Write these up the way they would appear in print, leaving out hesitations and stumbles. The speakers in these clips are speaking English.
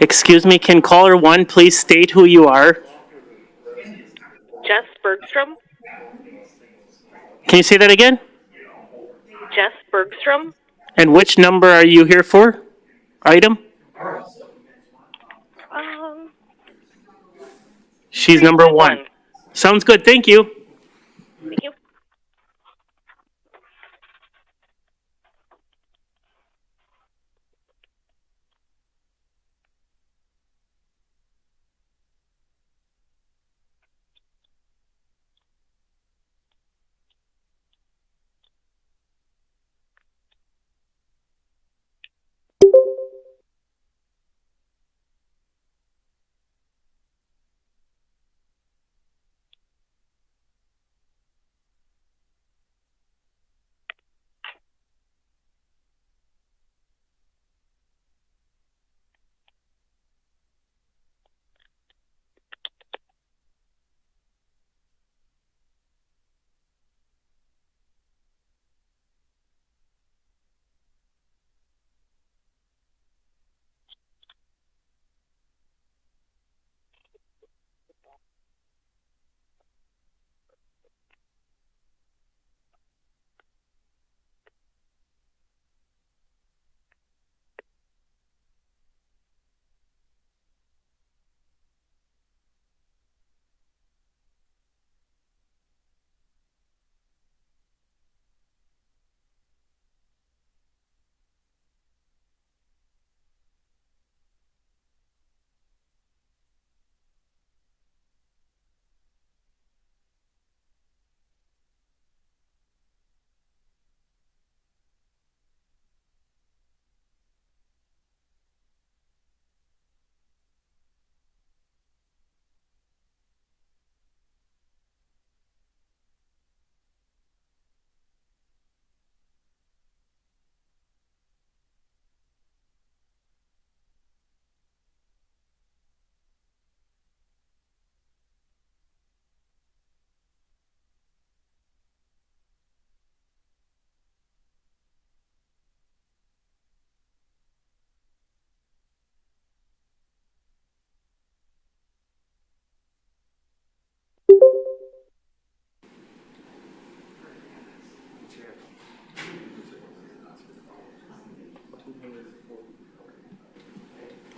Excuse me, can caller 1 please state who you are? Jess Bergstrom. Can you say that again? Jess Bergstrom. And which number are you here for? Item? She's number 1. Sounds good, thank you. Thank you.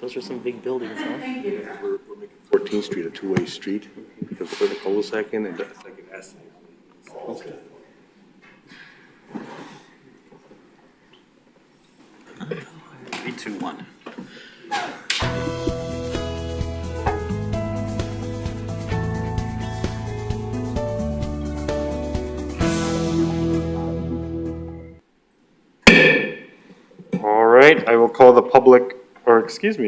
Those are some big buildings, huh? We're making 14th Street a two-way street because we're the cul-de-sac in and it's like it has to be. Okay. Three, two, one. All right, I will call the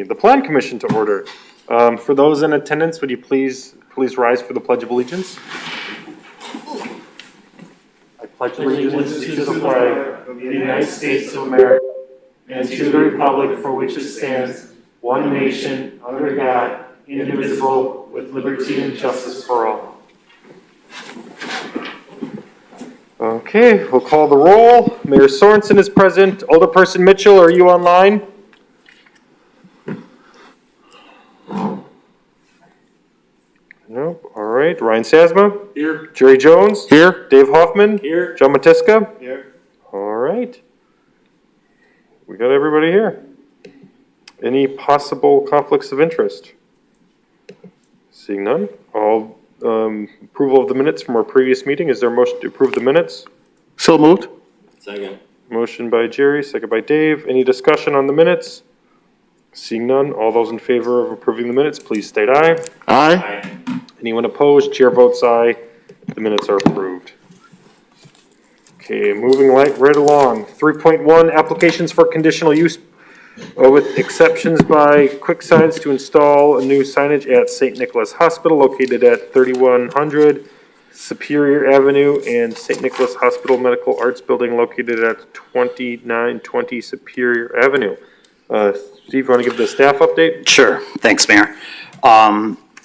the Plan Commission to order. For those in attendance, would you please rise for the Pledge of Allegiance? I pledge allegiance to the flag of the United States of America and to the republic for which it stands, one nation, under God, indivisible, with liberty and justice for all. Okay, we'll call the roll. Mayor Sorensen is present. Alderperson Mitchell, are you online? Nope. All right. Ryan Sasma? Here. Jerry Jones? Here. Dave Hoffman? Here. John Matiska? Here. All right. We got everybody here. Any possible conflicts of interest? Seeing none. All approval of the minutes from our previous meeting. Is there a motion to approve the minutes? So moved. Second. Motion by Jerry, second by Dave. Any discussion on the minutes? Seeing none. All those in favor of approving the minutes, please state aye. Aye. Anyone opposed? Chair votes aye. The minutes are approved. Okay, moving right along. 3.1, applications for conditional use with exceptions by Quick Signs to install a new signage at St. Nicholas Hospital located at 3100 Superior Avenue and St. Nicholas Hospital Medical Arts Building located at 2920 Superior Avenue. Steve, you want to give the staff update? Sure. Thanks, Mayor.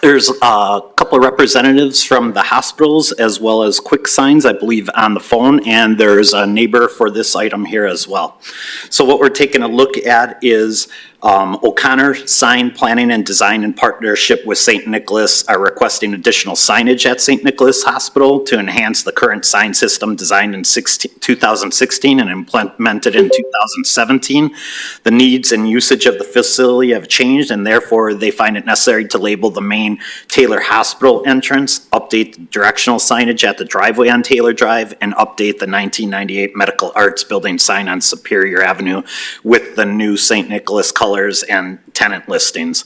There's a couple of representatives from the hospitals as well as Quick Signs, I believe, on the phone, and there's a neighbor for this item here as well. So what we're taking a look at is O'Connor Sign Planning and Design in partnership with St. Nicholas are requesting additional signage at St. Nicholas Hospital to enhance the current sign system designed in 2016 and implemented in 2017. The needs and usage of the facility have changed, and therefore they find it necessary to label the main Taylor Hospital entrance, update the directional signage at the driveway on Taylor Drive, and update the 1998 Medical Arts Building sign on Superior Avenue with the new St. Nicholas colors and tenant listings.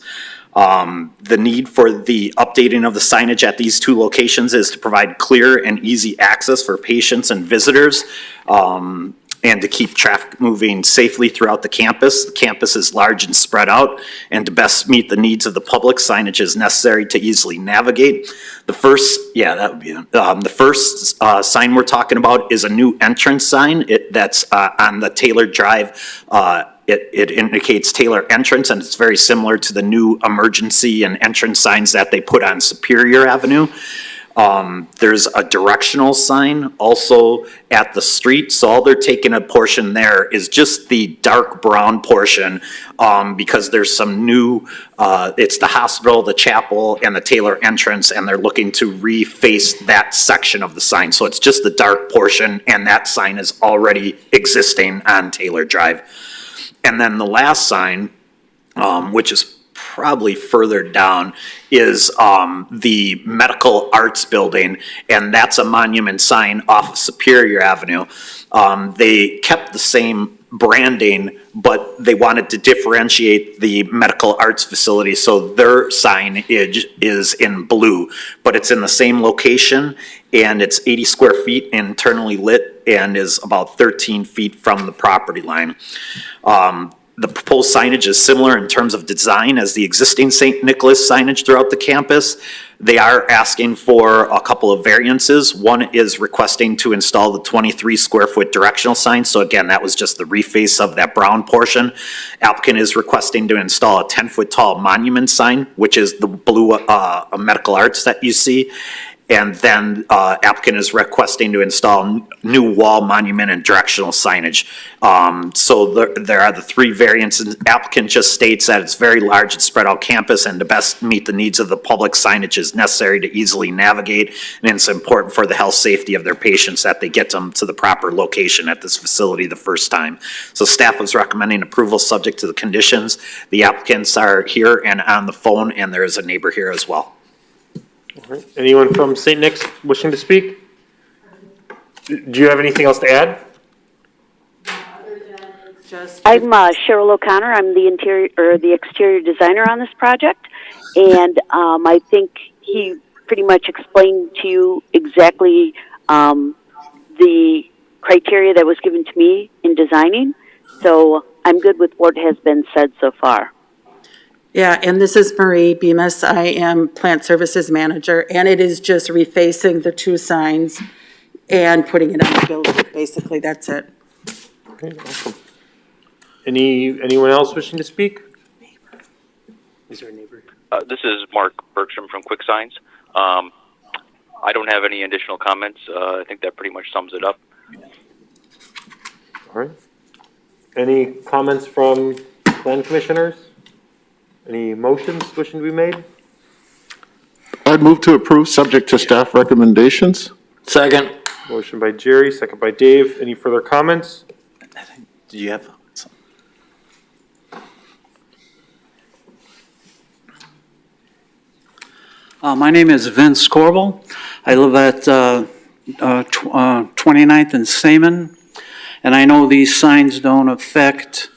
The need for the updating of the signage at these two locations is to provide clear and easy access for patients and visitors, and to keep traffic moving safely throughout the campus. The campus is large and spread out, and to best meet the needs of the public, signage is necessary to easily navigate. The first, that would be it. The first sign we're talking about is a new entrance sign. That's on the Taylor Drive. It indicates Taylor entrance, and it's very similar to the new emergency and entrance signs that they put on Superior Avenue. There's a directional sign also at the street, so all they're taking a portion there is just the dark brown portion, because there's some new, it's the hospital, the chapel, and the Taylor entrance, and they're looking to reface that section of the sign. So it's just the dark portion, and that sign is already existing on Taylor Drive. And then the last sign, which is probably further down, is the Medical Arts Building, and that's a monument sign off of Superior Avenue. They kept the same branding, but they wanted to differentiate the medical arts facility, so their signage is in blue, but it's in the same location, and it's 80 square feet internally lit and is about 13 feet from the property line. The proposed signage is similar in terms of design as the existing St. Nicholas signage throughout the campus. They are asking for a couple of variances. One is requesting to install the 23 square foot directional sign. So again, that was just the reface of that brown portion. Applicant is requesting to install a 10-foot tall monument sign, which is the blue medical arts that you see. And then applicant is requesting to install new wall monument and directional signage. So there are the three variants. Applicant just states that it's very large and spread out campus, and to best meet the needs of the public, signage is necessary to easily navigate, and it's important for the health safety of their patients that they get them to the proper location at this facility the first time. So staff was recommending approval subject to the conditions. The applicants are here and on the phone, and there is a neighbor here as well. All right. Anyone from St. Nick's wishing to speak? Do you have anything else to add? I'm Cheryl O'Connor. I'm the exterior designer on this project, and I think he pretty much explained to you exactly the criteria that was given to me in designing. So I'm good with what has been said so far. Yeah, and this is Marie Bemis. I am Plant Services Manager, and it is just refacing the two signs and putting it on the building. Basically, that's it. Okay, awesome. Anyone else wishing to speak? Is there a neighbor? This is Mark Bergstrom from Quick Signs. I don't have any additional comments. I think that pretty much sums it up. All right. Any comments from plan commissioners? Any motions wishing to be made? I'd move to approve, subject to staff recommendations. Second. Motion by Jerry, second by Dave. Any further comments? Did you have some? My name is Vince Corbel. I live at 29th and Seaman, and I know these signs don't affect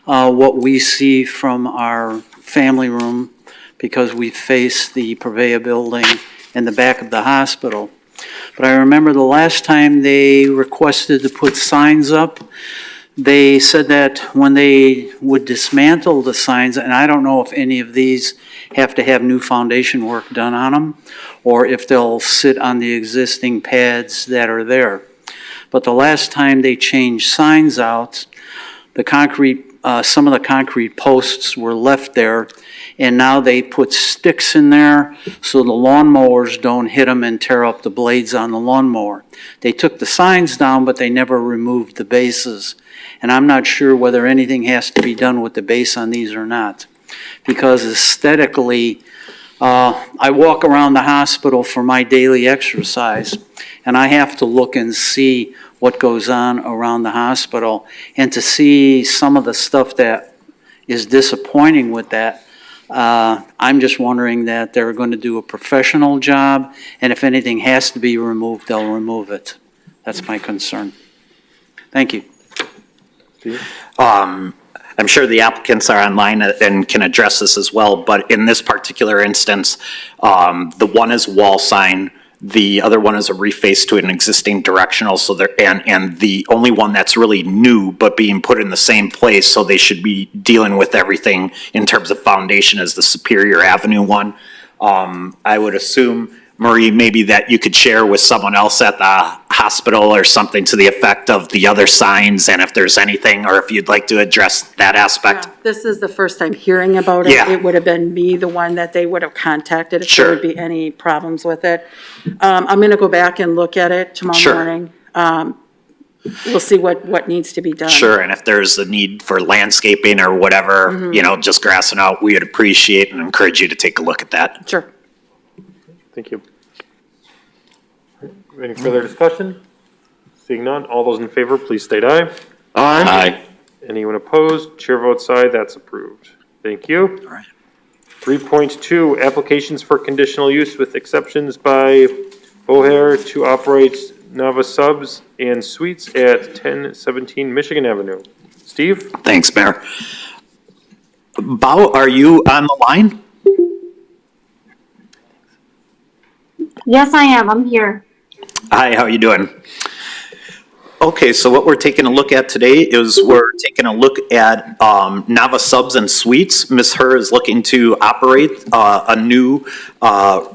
what we see from our family room because we face the Purveyor building in the back of the hospital. But I remember the last time they requested to put signs up, they said that when they would dismantle the signs, and I don't know if any of these have to have new foundation work done on them, or if they'll sit on the existing pads that are there. But the last time they changed signs out, the concrete, some of the concrete posts were left there, and now they put sticks in there so the lawnmowers don't hit them and tear up the blades on the lawnmower. They took the signs down, but they never removed the bases. and I'm not sure whether anything has to be done with the base on these or not. Because aesthetically, I walk around the hospital for my daily exercise, and I have to look and see what goes on around the hospital, and to see some of the stuff that is disappointing with that, I'm just wondering that they're going to do a professional job, and if anything has to be removed, they'll remove it. That's my concern. Thank you. I'm sure the applicants are online and can address this as well, but in this particular instance, the one is wall sign, the other one is a reface to an existing directional, so there, and the only one that's really new but being put in the same place, so they should be dealing with everything in terms of foundation as the Superior Avenue one. I would assume, Marie, maybe that you could share with someone else at the hospital or something to the effect of the other signs, and if there's anything, or if you'd like to address that aspect. Yeah, this is the first time hearing about it. Yeah. It would have been me, the one that they would have contacted if Sure. there would be any problems with it. I'm gonna go back and look at it tomorrow Sure. morning. We'll see what needs to be done. Sure, and if there's a need for landscaping or whatever, you know, just grassing out, we would appreciate and encourage you to take a look at that. Sure. Thank you. Any further discussion? Seeing none, all those in favor, please state aye. Aye. Anyone opposed? Chair votes aye, that's approved. Thank you. All right. 3.2, applications for conditional use with exceptions by Bohair to operate Nava Subs and Suites at 1017 Michigan Avenue. Steve? Thanks, Mayor. Bao, are you on the line? Yes, I am. I'm here. Hi, how you doing? Okay, so what we're taking a look at today is we're taking a look at Nava Subs and Suites. Ms. Herr is looking to operate a new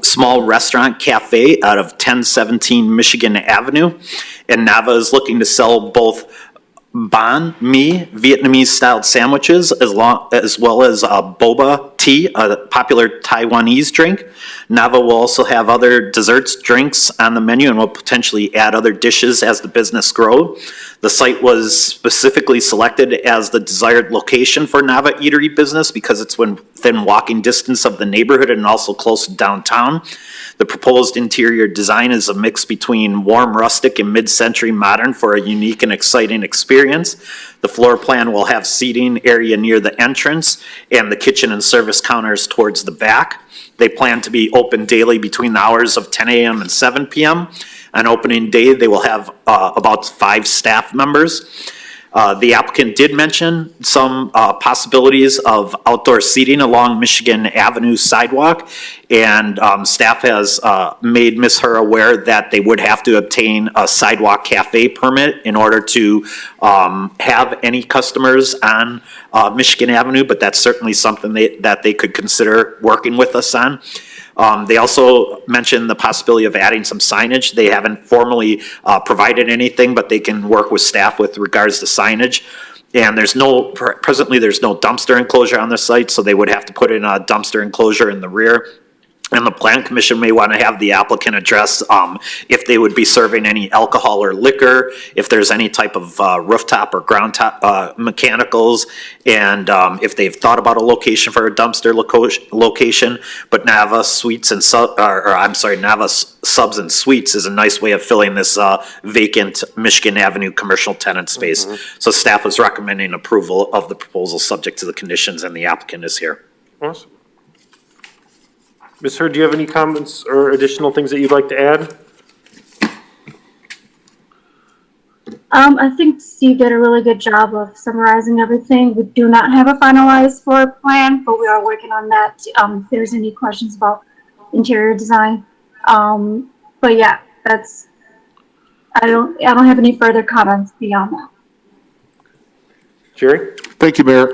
small restaurant cafe out of 1017 Michigan Avenue. And Nava is looking to sell both banh mi, Vietnamese-styled sandwiches, as well as boba tea, a popular Taiwanese drink. Nava will also have other desserts, drinks on the menu, and will potentially add other dishes as the business grows. The site was specifically selected as the desired location for Nava Eatery business because it's within walking distance of the neighborhood and also close to downtown. The proposed interior design is a mix between warm rustic and mid-century modern for a unique and exciting experience. The floor plan will have seating area near the entrance and the kitchen and service counters towards the back. They plan to be open daily between the hours of 10 a.m. and 7 p.m. On opening day, they will have about 5 staff members. The applicant did mention some possibilities of outdoor seating along Michigan Avenue sidewalk, and staff has made Ms. Herr aware that they would have to obtain a sidewalk cafe permit in order to have any customers on Michigan Avenue, but that's certainly something that they could consider working with us on. They also mentioned the possibility of adding some signage. They haven't formally provided anything, but they can work with staff with regards to signage. And presently there's no dumpster enclosure on the site, so they would have to put in a dumpster enclosure in the rear. And the Plan Commission may want to have the applicant address if they would be serving any alcohol or liquor, if there's any type of rooftop or ground top mechanicals, and if they've thought about a location for a dumpster location. But Nava Subs and Suites is a nice way of filling this vacant Michigan Avenue commercial tenant space. So staff was recommending approval of the proposal subject to the conditions, and the applicant is here. Awesome. Ms. Herr, do you have any comments or additional things that you'd like to add? I think Steve did a really good job of summarizing everything. We do not have a finalized floor plan, but we are working on that. If there's any questions about interior design. But yeah, I don't have any further comments beyond that. Jerry? Thank you, Mayor.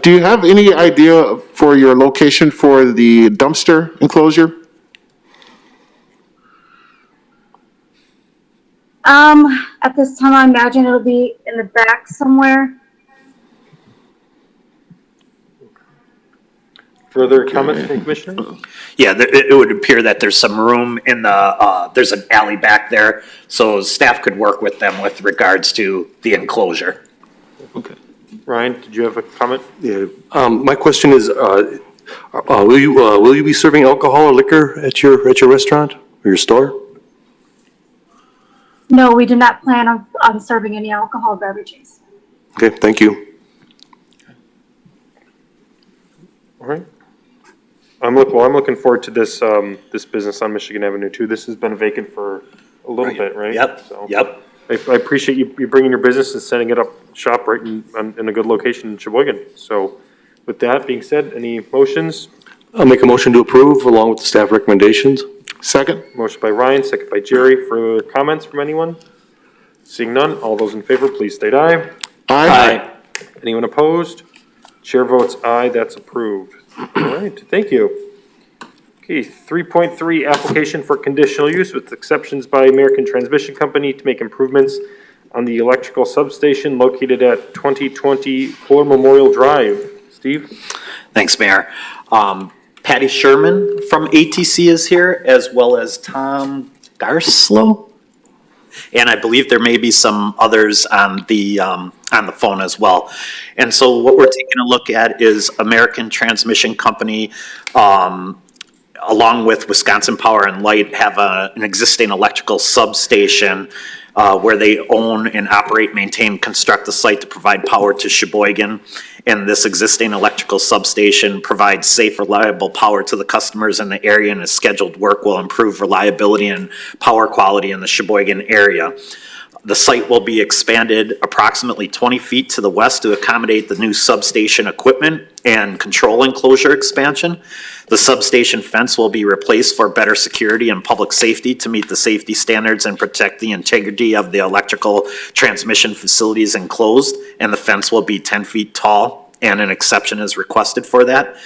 Do you have any idea for your location for the dumpster enclosure? At this time, I imagine it'll be in the back somewhere. Further comments from commissioners? Yeah, it would appear that there's some room in there's an alley back there, so staff could work with them with regards to the enclosure. Okay. Ryan, did you have a comment? Yeah. My question is, will you be serving alcohol or liquor at your restaurant or your store? No, we do not plan on serving any alcohol beverages. Okay, thank you. All right. I'm looking forward to this, this business on Michigan Avenue too. This has been vacant for a little bit, right? Yep, So yep. I appreciate you bringing your business and setting it up shop right in a good location in Sheboygan. So with that being said, any motions? I'll make a motion to approve along with the staff recommendations. Second? Motion by Ryan, second by Jerry. Further comments from anyone? Seeing none, all those in favor, please state aye. Aye. Anyone opposed? Chair votes aye, that's approved. All right, thank you. Okay, 3.3, application for conditional use with exceptions by American Transmission Company to make improvements on the electrical substation located at 2020 Fuller Memorial Drive. Steve? Thanks, Mayor. Patty Sherman from ATC is here, as well as Tom Garslow. And I believe there may be some others on the phone as well. And so what we're taking a look at is American Transmission Company, along with Wisconsin Power and Light, have an existing electrical substation where they own and operate, maintain, construct the site to provide power to Sheboygan. And this existing electrical substation provides safe, reliable power to the customers in the area, and its scheduled work will improve reliability and power quality in the Sheboygan area. The site will be expanded approximately 20 feet to the west to accommodate the new substation equipment and control enclosure expansion. The substation fence will be replaced for better security and public safety to meet the safety standards and protect the integrity of the electrical transmission facilities enclosed, and the fence will be 10 feet tall, and an exception is requested for that.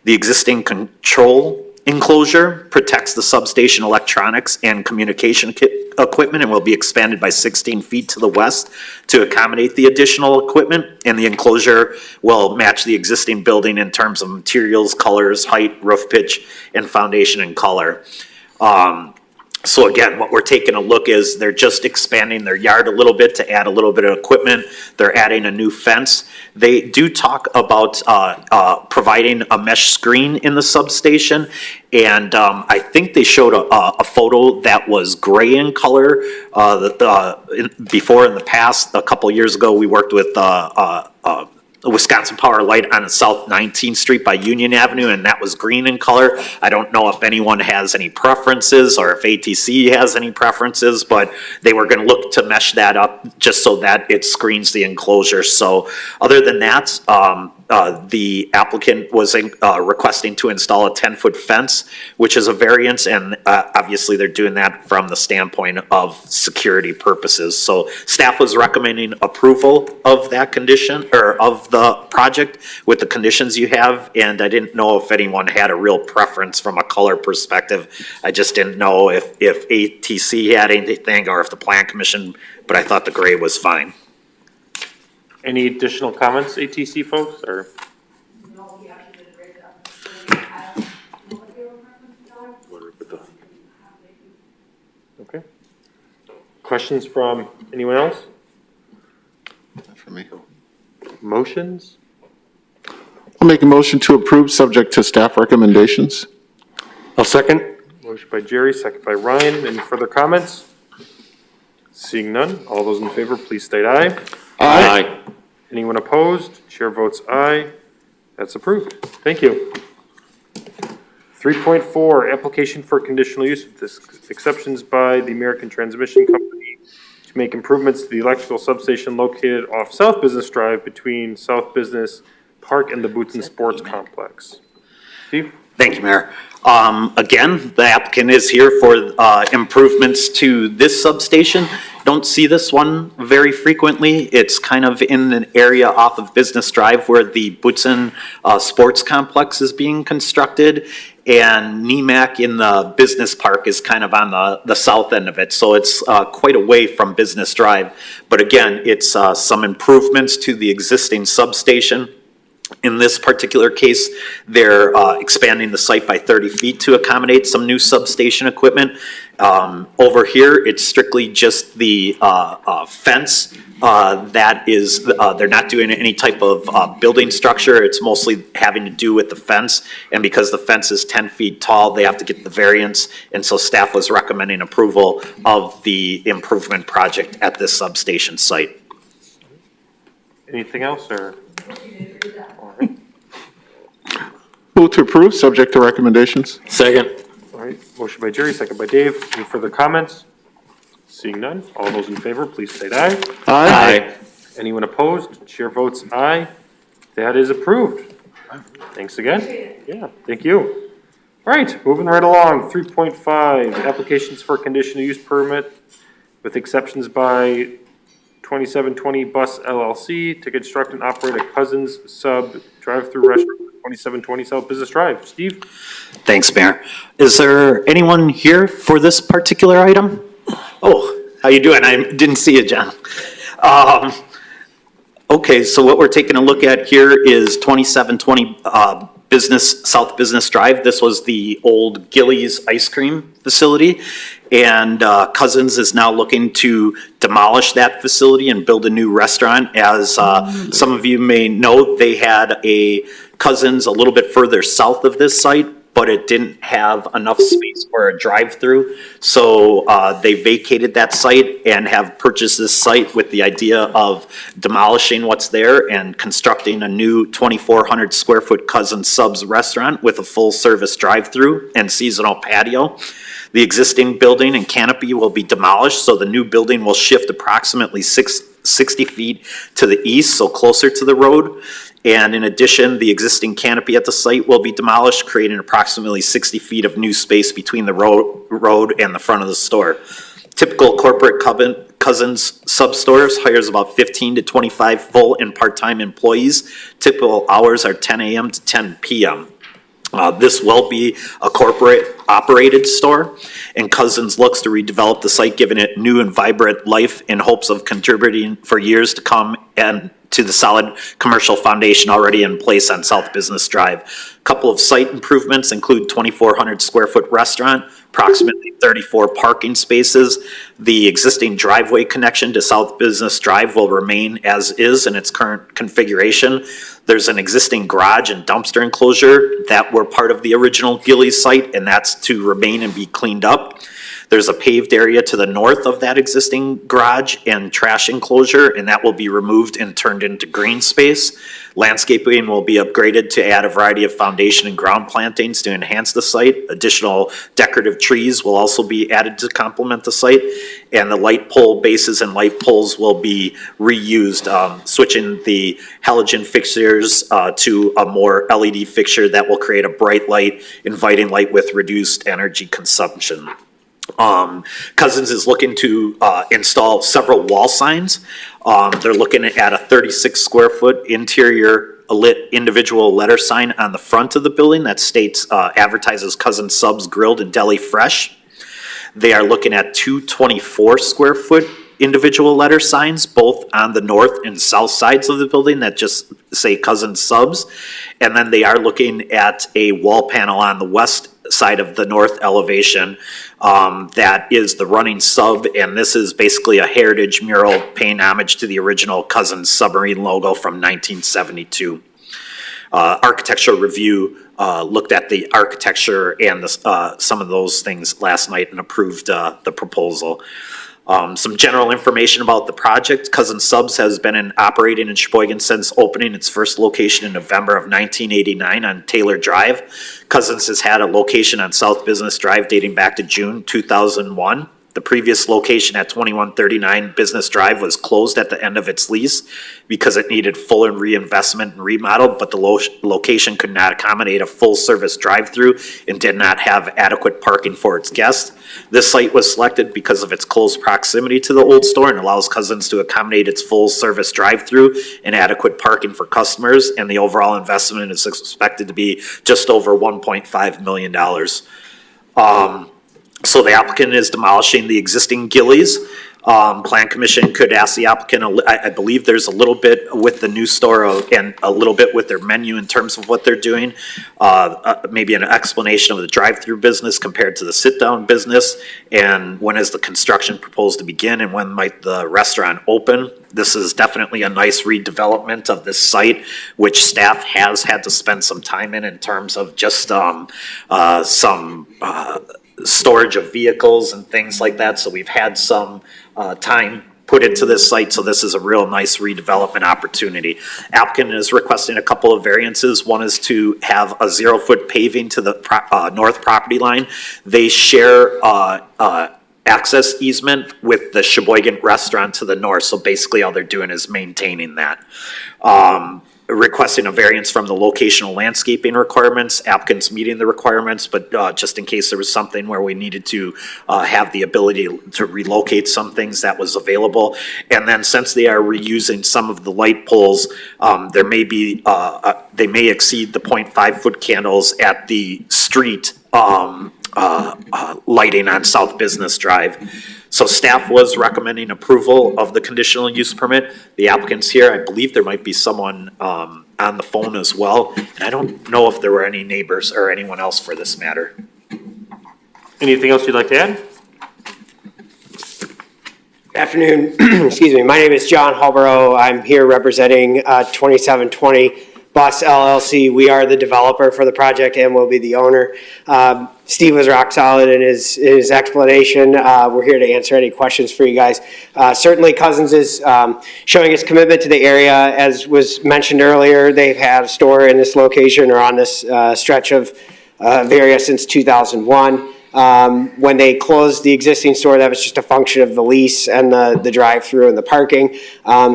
The existing control enclosure protects the substation electronics and communication equipment and will be expanded by 16 feet to the west to accommodate the additional equipment, and the enclosure will match the existing building in terms of materials, colors, height, roof pitch, and foundation and color. So again, what we're taking a look is they're just expanding their yard a little bit to add a little bit of equipment. They're adding a new fence. They do talk about providing a mesh screen in the substation. And I think they showed a photo that was gray in color. Before in the past, a couple years ago, we worked with Wisconsin Power Light on South 19th Street by Union Avenue, and that was green in color. I don't know if anyone has any preferences or if ATC has any preferences, but they were going to look to mesh that up just so that it screens the enclosure. So other than that, the applicant was requesting to install a 10-foot fence, which is a variance, and obviously they're doing that from the standpoint of security purposes. So staff was recommending approval of that condition, or of the project with the conditions you have, and I didn't know if anyone had a real preference from a color perspective. I just didn't know if ATC had anything or if the Plan Commission, but I thought the gray was fine. Any additional comments, ATC folks, or? Okay. Questions from anyone else? For me. Motions? I'll make a motion to approve, subject to staff recommendations. I'll second. Motion by Jerry, second by Ryan. Any further comments? Seeing none, all those in favor, please state aye. Aye. Anyone opposed? Chair votes aye. That's approved. Thank you. 3.4, application for conditional use with exceptions by the American Transmission Company to make improvements to the electrical substation located off South Business Drive between South Business Park and the Boots and Sports Complex. Steve? Thank you, Mayor. Again, the applicant is here for improvements to this substation. Don't see this one very frequently. It's kind of in an area off of Business Drive where the Bootson Sports Complex is being constructed, and NEMAC in the business park is kind of on the south end of it. So it's quite away from Business Drive. But again, it's some improvements to the existing substation. In this particular case, they're expanding the site by 30 feet to accommodate some new substation equipment. Over here, it's strictly just the fence. That is, they're not doing any type of building structure. It's mostly having to do with the fence. And because the fence is 10 feet tall, they have to get the variance. And so staff was recommending approval of the improvement project at this substation site. Anything else, or? All right. Move to approve, subject to recommendations. Second. All right, motion by Jerry, second by Dave. Any further comments? Seeing none, all those in favor, please state aye. Aye. Anyone opposed? Chair votes aye. That is approved. Thanks again. Yeah, thank you. All right, moving right along, 3.5, applications for conditional use permit with exceptions by 2720 Bus LLC to construct and operate a Cousins Sub drive-through restaurant at 2720 South Business Drive. Steve? Thanks, Mayor. Is there anyone here for this particular item? Oh, how you doing? I didn't see you, John. Okay, so what we're taking a look at here is 2720 South Business Drive. This was the old Gillies ice cream facility, and Cousins is now looking to demolish that facility and build a new restaurant. As some of you may know, they had a Cousins a little bit further south of this site, but it didn't have enough space for a drive-through. So they vacated that site and have purchased this site with the idea of demolishing what's there and constructing a new 2,400 square foot Cousins Subs restaurant with a full-service drive-through and seasonal patio. The existing building and canopy will be demolished, so the new building will shift approximately 60 feet to the east, so closer to the road. And in addition, the existing canopy at the site will be demolished, creating approximately 60 feet of new space between the road and the front of the store. Typical corporate Cousins sub-stores hires about 15 to 25 full and part-time employees. Typical hours are 10 a.m. to 10 p.m. This will be a corporate operated store, and Cousins looks to redevelop the site, giving it new and vibrant life in hopes of contributing for years to come and to the solid commercial foundation already in place on South Business Drive. A couple of site improvements include 2,400 square foot restaurant, approximately 34 parking spaces. The existing driveway connection to South Business Drive will remain as is in its current configuration. There's an existing garage and dumpster enclosure that were part of the original Gillies site, and that's to remain and be cleaned up. There's a paved area to the north of that existing garage and trash enclosure, and that will be removed and turned into green space. Landscaping will be upgraded to add a variety of foundation and ground plantings to enhance the site. Additional decorative trees will also be added to complement the site, and the light pole bases and light poles will be reused, switching the halogen fixtures to a more LED fixture that will create a bright light, inviting light with reduced energy consumption. Cousins is looking to install several wall signs. They're looking at a 36 square foot interior lit individual letter sign on the front of the building that states advertises Cousins Subs Grilled and Deli Fresh. They are looking at two 24 square foot individual letter signs, both on the north and south sides of the building that just say Cousins Subs. And then they are looking at a wall panel on the west side of the north elevation that is the running sub, and this is basically a heritage mural paying homage to the original Cousins submarine logo from 1972. Architectural review looked at the architecture and some of those things last night and approved the proposal. Some general information about the project. Cousins Subs has been operating in Sheboygan since opening its first location in November of 1989 on Taylor Drive. Cousins has had a location on South Business Drive dating back to June 2001. The previous location at 2139 Business Drive was closed at the end of its lease because it needed full reinvestment and remodel, but the location could not accommodate a full-service drive-through and did not have adequate parking for its guests. This site was selected because of its close proximity to the old store and allows Cousins to accommodate its full-service drive-through and adequate parking for customers, and the overall investment is expected to be just over $1.5 million. So the applicant is demolishing the existing Gillies. Plan Commission could ask the applicant, I believe there's a little bit with the new store and a little bit with their menu in terms of what they're doing. Maybe an explanation of the drive-through business compared to the sit-down business, and when is the construction proposed to begin, and when might the restaurant open? This is definitely a nice redevelopment of this site, which staff has had to spend some time in terms of just some storage of vehicles and things like that. So we've had some time put into this site, so this is a real nice redevelopment opportunity. Applicant is requesting a couple of variances. One is to have a 0-foot paving to the north property line. They share access easement with the Sheboygan restaurant to the north, so basically all they're doing is maintaining that. Requesting a variance from the locational landscaping requirements. Applicants meeting the requirements, but just in case there was something where we needed to have the ability to relocate some things, that was available. And then since they are reusing some of the light poles, there may be, they may exceed the 0.5-foot candles at the street lighting on South Business Drive. So staff was recommending approval of the conditional use permit. The applicant's here. I believe there might be someone on the phone as well. And I don't know if there were any neighbors or anyone else for this matter. Anything else you'd like to add? Good afternoon. Excuse me. My name is John Halborough. I'm here representing 2720 Bus LLC. We are the developer for the project and will be the owner. Steve was rock solid in his explanation. We're here to answer any questions for you guys. Certainly Cousins is showing his commitment to the area. As was mentioned earlier, they've had a store in this location or on this stretch of area since 2001. When they closed the existing store, that was just a function of the lease and the drive-through and the parking.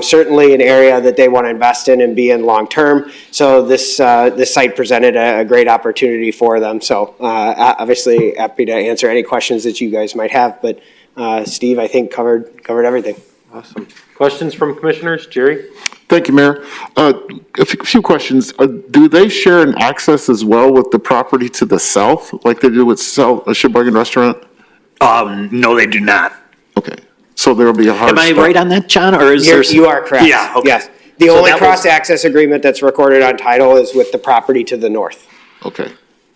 Certainly an area that they want to invest in and be in long-term. So this site presented a great opportunity for them. So obviously happy to answer any questions that you guys might have. But Steve, I think covered everything. Awesome. Questions from commissioners? Jerry? Thank you, Mayor. A few questions. Do they share an access as well with the property to the south, like they do with Sheboygan Restaurant? No, they do not. Okay, so there'll be a hard Am I stop. right on that, John, or is there? You are correct. Yeah, okay. Yes. The So only that was- cross-access agreement that's recorded on title is with the property to the north. Okay,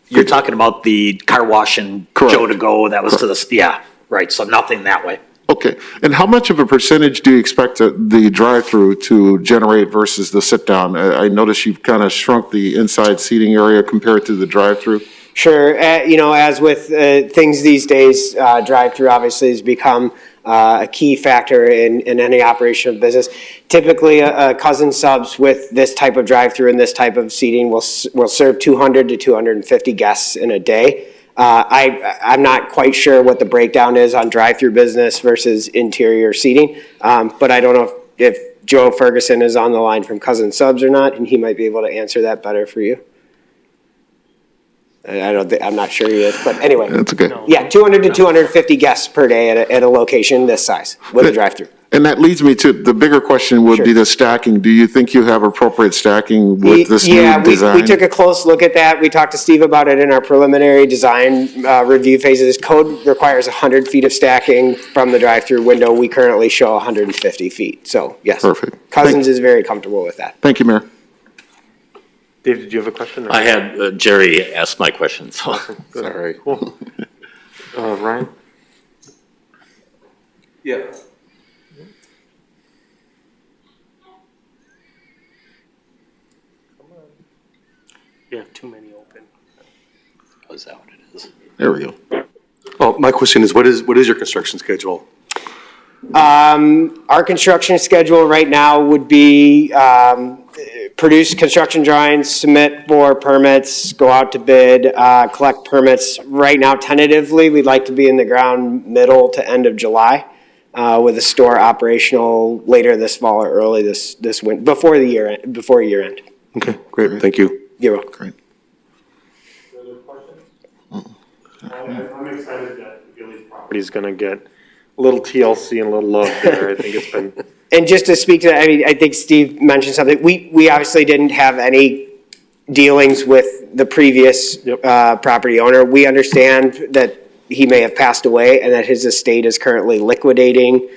You're talking about the car wash and Correct. Joe to go, that was to the, yeah, right, so nothing that way. okay. And how much of a percentage do you expect the drive-through to generate versus the sit-down? I noticed you've kind of shrunk the inside seating area compared to the drive-through. Sure. As with things these days, drive-through obviously has become a key factor in any operation of business. Typically, a Cousin Subs with this type of drive-through and this type of seating will serve 200 to 250 guests in a day. I'm not quite sure what the breakdown is on drive-through business versus interior seating, but I don't know if Joe Ferguson is on the line from Cousin Subs or not, and he might be able to answer that better for you. I'm not sure he is, but anyway. That's okay. Yeah, 200 to 250 guests per day at a location this size with a drive-through. And that leads me to the bigger question would Sure. be the stacking. Do you think you have appropriate stacking with this new design? We took a close look at that. We talked to Steve about it in our preliminary design review phases. This code requires 100 feet of stacking from the drive-through window. We currently show 150 feet. So yes. Perfect. Cousins is very comfortable with that. Thank you, Mayor. Dave, did you have a question? I had Jerry ask my question, so. Sorry. Cool. Ryan? Yeah. You have too many open. Is that what it is? There we go. Oh, my question is, what is your construction schedule? Our construction schedule right now would be produce construction drawings, submit for permits, go out to bid, collect permits. Right now, tentatively, we'd like to be in the ground middle to end of July with the store operational later this fall or early this winter, before year end. Okay, great, thank you. You're welcome. Great. I'm excited that Billy's property is going to get a little TLC and a little love there. I think it's been. And just to speak to that, I mean, I think Steve mentioned something. We obviously didn't have any dealings with the previous property owner. We understand that he may have passed away and that his estate is currently liquidating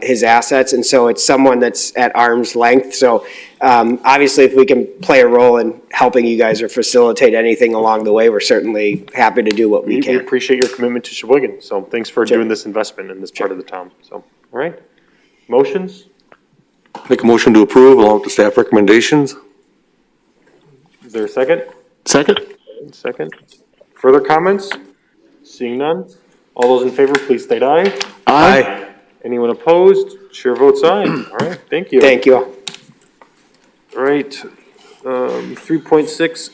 his assets, and so it's someone that's at arm's length. So obviously, if we can play a role in helping you guys or facilitate anything along the way, we're certainly happy to do what we We can. appreciate your commitment to Sheboygan, so thanks for doing this investment in this part of the town, so, all right. Motions? Make a motion to approve along with the staff recommendations. Is there a second? Second? Second. Further comments? Seeing none? All those in favor, please state aye. Aye. Anyone opposed? Chair votes aye. All right, thank you. Thank you all. All right, 3.6,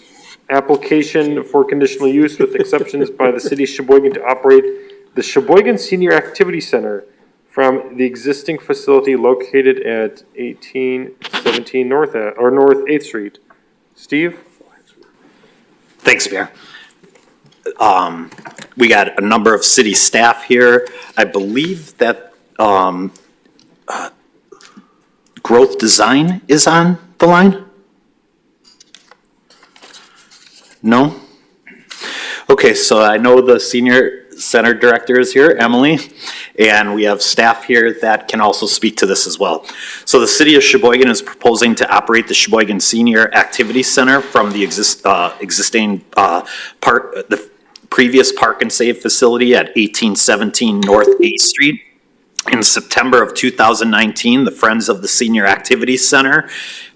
application for conditional use with exceptions by the city of Sheboygan to operate the Sheboygan Senior Activity Center from the existing facility located at 1817 North 8th Street. Steve? Thanks, Mayor. We got a number of city staff here. I believe that Growth Design is on the line? No? Okay, so I know the senior center director is here, Emily, and we have staff here that can also speak to this as well. So the city of Sheboygan is proposing to operate the Sheboygan Senior Activity Center from the existing the previous Park and Save facility at 1817 North 8th Street. In September of 2019, the Friends of the Senior Activity Center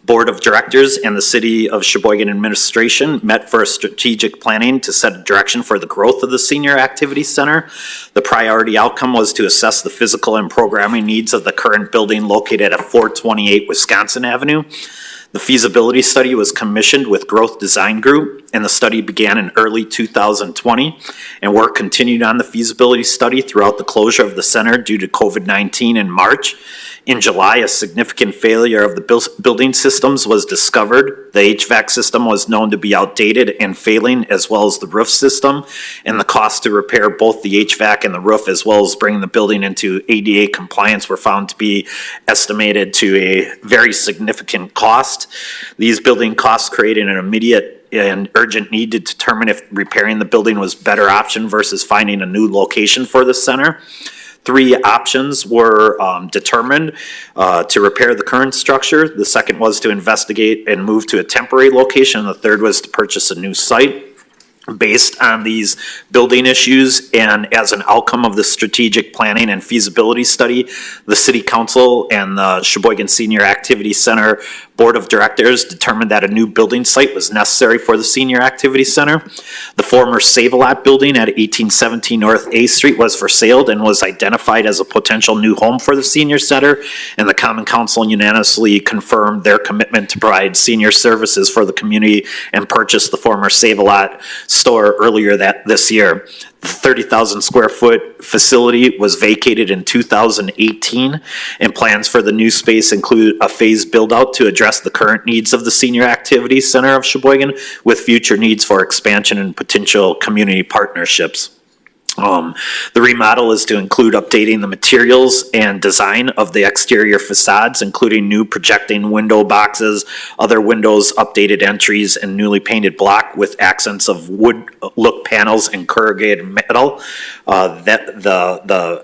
Board of Directors and the City of Sheboygan Administration met for a strategic planning to set a direction for the growth of the Senior Activity Center. The priority outcome was to assess the physical and programming needs of the current building located at 428 Wisconsin Avenue. The feasibility study was commissioned with Growth Design Group, and the study began in early 2020, and work continued on the feasibility study throughout the closure of the center due to COVID-19 in March. In July, a significant failure of the building systems was discovered. The HVAC system was known to be outdated and failing, as well as the roof system, and the cost to repair both the HVAC and the roof, as well as bring the building into ADA compliance, were found to be estimated to a very significant cost. These building costs created an immediate and urgent need to determine if repairing the building was a better option versus finding a new location for the center. 3 options were determined to repair the current structure. The second was to investigate and move to a temporary location. The third was to purchase a new site. Based on these building issues and as an outcome of the strategic planning and feasibility study, the City Council and the Sheboygan Senior Activity Center Board of Directors determined that a new building site was necessary for the Senior Activity Center. The former Save-A-Lot building at 1817 North 8th Street was for sale and was identified as a potential new home for the Senior Center, and the Common Council unanimously confirmed their commitment to provide senior services for the community and purchased the former Save-A-Lot store earlier this year. The 30,000 square foot facility was vacated in 2018, and plans for the new space include a phased build out to address the current needs of the Senior Activity Center of Sheboygan with future needs for expansion and potential community partnerships. The remodel is to include updating the materials and design of the exterior facades, including new projecting window boxes, other windows, updated entries, and newly painted block with accents of wood look panels and corrugated metal. The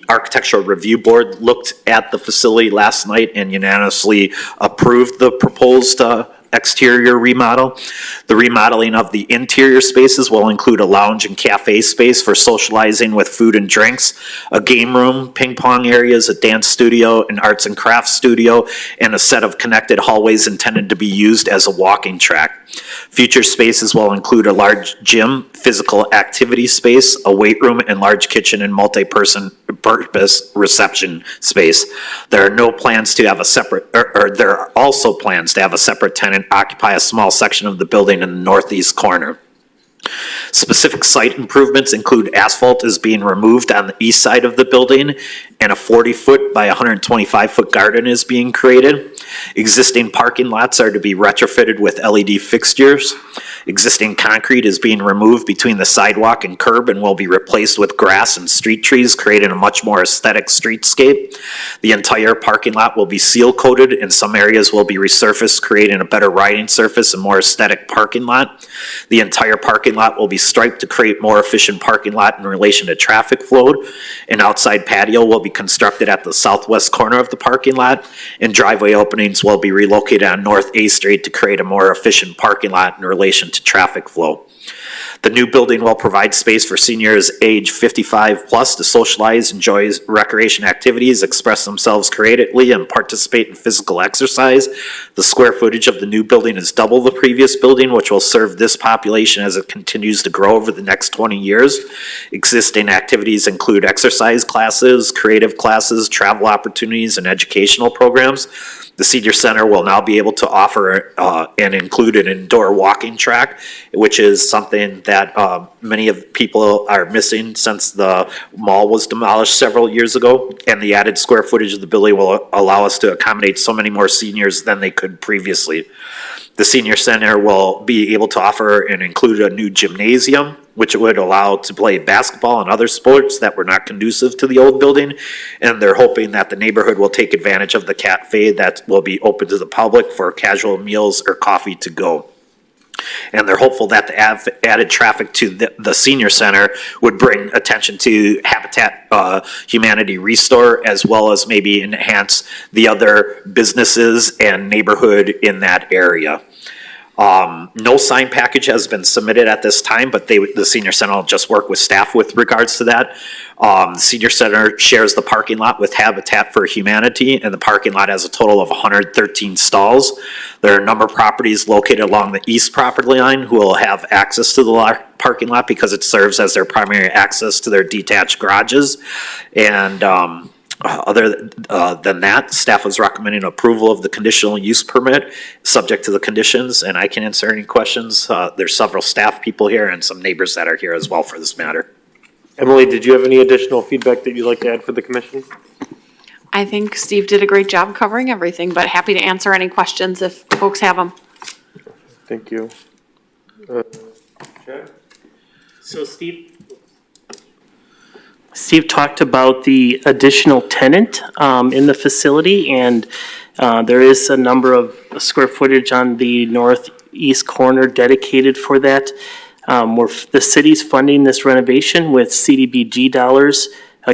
Architectural Review Board looked at the facility last night and unanimously approved the proposed exterior remodel. The remodeling of the interior spaces will include a lounge and cafe space for socializing with food and drinks, a game room, ping pong areas, a dance studio, an arts and crafts studio, and a set of connected hallways intended to be used as a walking track. Future spaces will include a large gym, physical activity space, a weight room, and large kitchen and multi-purpose reception space. There are no plans to have a separate, or there are also plans to have a separate tenant occupy a small section of the building in the northeast corner. Specific site improvements include asphalt is being removed on the east side of the building, and a 40-foot by 125-foot garden is being created. Existing parking lots are to be retrofitted with LED fixtures. Existing concrete is being removed between the sidewalk and curb and will be replaced with grass and street trees, creating a much more aesthetic streetscape. The entire parking lot will be seal coated, and some areas will be resurfaced, creating a better riding surface and more aesthetic parking lot. The entire parking lot will be striped to create more efficient parking lot in relation to traffic flow. An outside patio will be constructed at the southwest corner of the parking lot, and driveway openings will be relocated on North A Street to create a more efficient parking lot in relation to traffic flow. The new building will provide space for seniors age 55 plus to socialize, enjoy recreation activities, express themselves creatively, and participate in physical exercise. The square footage of the new building is double the previous building, which will serve this population as it continues to grow over the next 20 years. Existing activities include exercise classes, creative classes, travel opportunities, and educational programs. The senior center will now be able to offer and include an indoor walking track, which is something that many of people are missing since the mall was demolished several years ago. And the added square footage of the building will allow us to accommodate so many more seniors than they could previously. The senior center will be able to offer and include a new gymnasium, which would allow to play basketball and other sports that were not conducive to the old building. And they're hoping that the neighborhood will take advantage of the cafe that will be open to the public for casual meals or coffee to go. And they're hopeful that the added traffic to the senior center would bring attention to Habitat Humanity Restore, as well as maybe enhance the other businesses and neighborhood in that area. No sign package has been submitted at this time, but the senior center will just work with staff with regards to that. The senior center shares the parking lot with Habitat for Humanity, and the parking lot has a total of 113 stalls. There are a number of properties located along the east property line who will have access to the parking lot because it serves as their primary access to their detached garages. And other than that, staff was recommending approval of the conditional use permit, subject to the conditions, and I can answer any questions. There's several staff people here and some neighbors that are here as well for this matter. Emily, did you have any additional feedback that you'd like to add for the commission? I think Steve did a great job covering everything, but happy to answer any questions if folks have them. Thank you. Chad? So Steve talked about the additional tenant in the facility, and there is a number of square footage on the northeast corner dedicated for that. Where the city's funding this renovation with CDBG dollars,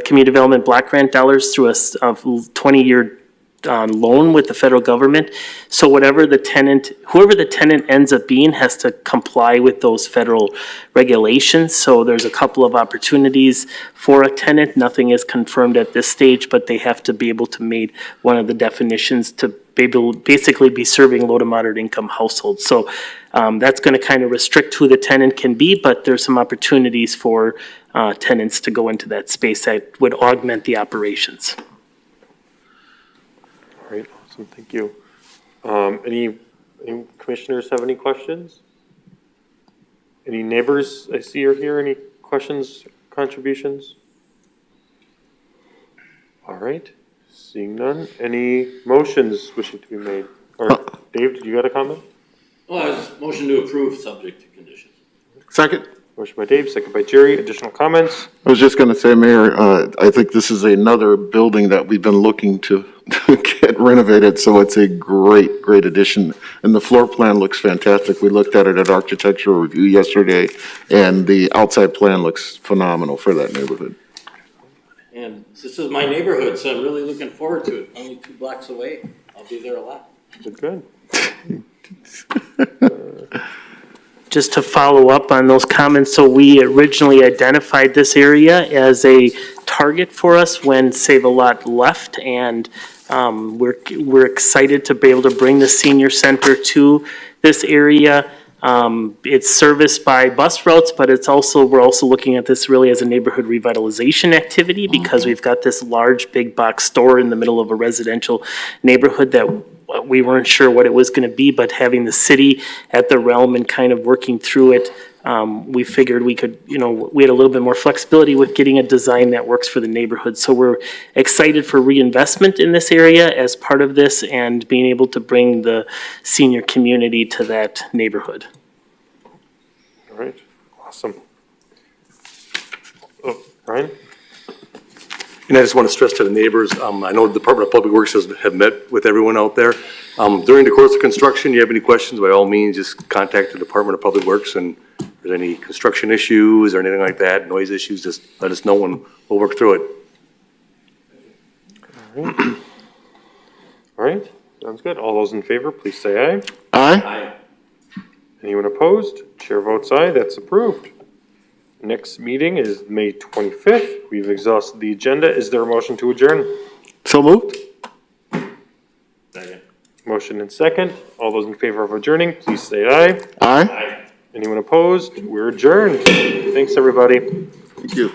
community development block grant dollars through a 20-year loan with the federal government. So whoever the tenant ends up being has to comply with those federal regulations. So there's a couple of opportunities for a tenant. Nothing is confirmed at this stage, but they have to be able to meet one of the definitions to basically be serving low to moderate income households. So that's going to kind of restrict who the tenant can be, but there's some opportunities for tenants to go into that space that would augment the operations. All right, awesome, thank you. Any commissioners have any questions? Any neighbors I see are here, any questions, contributions? All right, seeing none, any motions wishing to be made? Or Dave, did you got a comment? Well, I was motion to approve, subject to conditions. Second. Motion by Dave, second by Jerry, additional comments? I was just going to say, Mayor, I think this is another building that we've been looking to get renovated, so it's a great, great addition. And the floor plan looks fantastic. We looked at it at architectural review yesterday, and the outside plan looks phenomenal for that neighborhood. And this is my neighborhood, so I'm really looking forward to it. Only 2 blocks away. I'll be there a lot. Good. Just to follow up on those comments, so we originally identified this area as a target for us when Save a Lot left, and we're excited to be able to bring the senior center to this area. It's serviced by bus routes, but we're also looking at this really as a neighborhood revitalization activity because we've got this large big box store in the middle of a residential neighborhood that we weren't sure what it was going to be, but having the city at the realm and kind of working through it, we figured we could, we had a little bit more flexibility with getting a design that works for the neighborhood. So we're excited for reinvestment in this area as part of this and being able to bring the senior community to that neighborhood. All right, awesome. Oh, Ryan? And I just want to stress to the neighbors, I know the Department of Public Works have met with everyone out there. During the course of construction, you have any questions, by all means, just contact the Department of Public Works and there's any construction issues or anything like that, noise issues, just let us know and we'll work through it. All right, sounds good. All those in favor, please say aye. Aye? Anyone opposed? Chair votes aye, that's approved. Next meeting is May 25th. We've exhausted the agenda. Is there a motion to adjourn? So moved? Motion and second. All those in favor of adjourning, please say aye. Aye? Anyone opposed? We're adjourned. Thanks, everybody. Thank you.